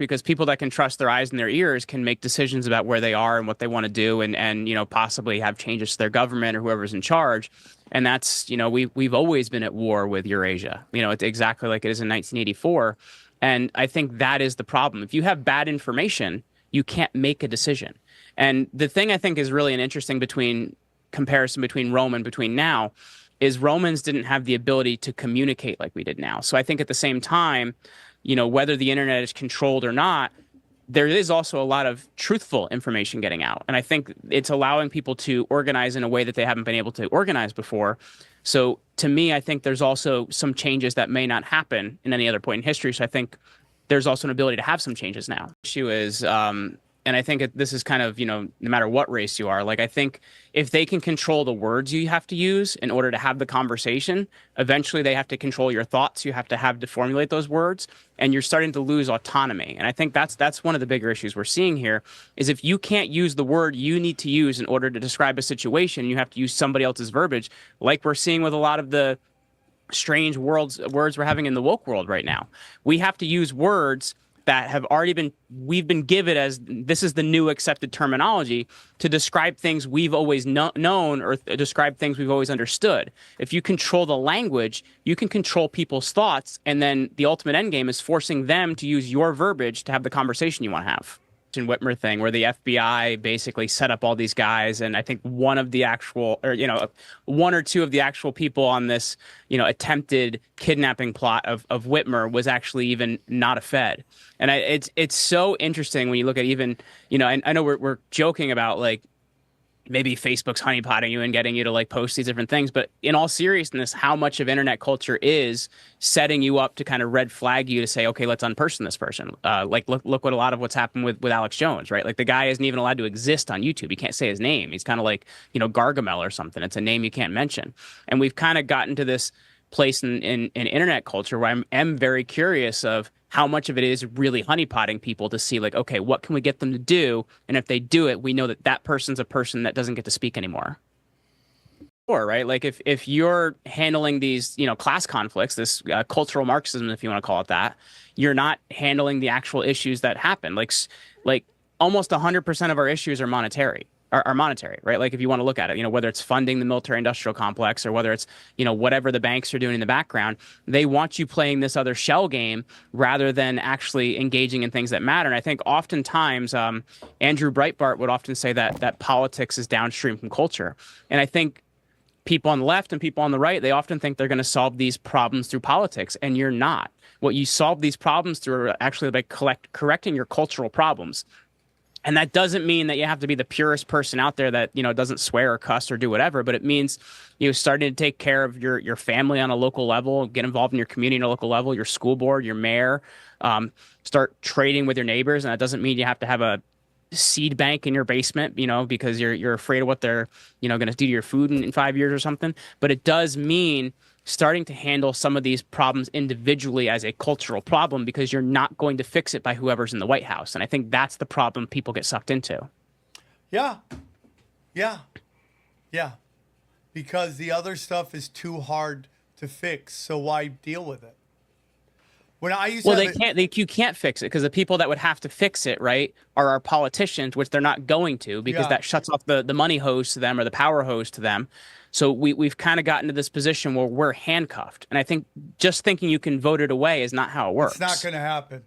because people that can trust their eyes and their ears can make decisions about where they are and what they want to do, and possibly have changes to their government or whoever's in charge. And that's, we've always been at war with Eurasia. It's exactly like it is in 1984. And I think that is the problem. If you have bad information, you can't make a decision. And the thing I think is really an interesting comparison between Rome and between now is Romans didn't have the ability to communicate like we did now. So I think at the same time, whether the internet is controlled or not, there is also a lot of truthful information getting out. And I think it's allowing people to organize in a way that they haven't been able to organize before. So to me, I think there's also some changes that may not happen in any other point in history. So I think there's also an ability to have some changes now. The issue is, and I think this is kind of, no matter what race you are, like I think if they can control the words you have to use in order to have the conversation, eventually they have to control your thoughts. You have to formulate those words, and you're starting to lose autonomy. And I think that's one of the bigger issues we're seeing here is if you can't use the word you need to use in order to describe a situation, you have to use somebody else's verbiage, like we're seeing with a lot of the strange words we're having in the woke world right now. We have to use words that have already we've been given as this is the new accepted terminology to describe things we've always known or describe things we've always understood. If you control the language, you can control people's thoughts, and then the ultimate end game is forcing them to use your verbiage to have the conversation you want to have. Whitmer thing where the FBI basically set up all these guys, and I think one of the actual, or one or two of the actual people on this attempted kidnapping plot of Whitmer was actually even not a Fed. And it's so interesting when you look at even I know we're joking about like maybe Facebook's honeypotting you and getting you to like post these different things, but in all seriousness, how much of internet culture is setting you up to kind of red flag you to say, okay, let's unperson this person. Like look what a lot of what's happened with Alex Jones, right? Like the guy isn't even allowed to exist on YouTube. He can't say his name. He's kind of like, Gargamel or something. It's a name you can't mention. And we've kind of gotten to this place in internet culture where I am very curious of how much of it is really honeypotting people to see like, okay, what can we get them to do? And if they do it, we know that that person's a person that doesn't get to speak anymore. Or right, like if you're handling these, class conflicts, this cultural Marxism, if you want to call it that, you're not handling the actual issues that happen. Like almost 100% of our issues are monetary. Are monetary, right? Like if you want to look at it, whether it's funding the military industrial complex or whether it's, whatever the banks are doing in the background, they want you playing this other shell game rather than actually engaging in things that matter. And I think oftentimes Andrew Breitbart would often say that politics is downstream from culture. And I think people on the left and people on the right, they often think they're going to solve these problems through politics, and you're not. What you solve these problems through are actually by correcting your cultural problems. And that doesn't mean that you have to be the purest person out there that, doesn't swear or cuss or do whatever, but it means, starting to take care of your family on a local level, get involved in your community on a local level, your school board, your mayor, start trading with your neighbors. And that doesn't mean you have to have a seed bank in your basement, because you're afraid of what they're, going to do to your food in 5 years or something. But it does mean starting to handle some of these problems individually as a cultural problem, because you're not going to fix it by whoever's in the White House. And I think that's the problem people get sucked into. Yeah. Because the other stuff is too hard to fix. So why deal with it? When I used you can't fix it because the people that would have to fix it, right, are our politicians, which they're not going to, because that shuts off the money hose to them or the power hose to them. So we've kind of gotten to this position where we're handcuffed. And I think just thinking you can vote it away is not how it works. It's not going to happen.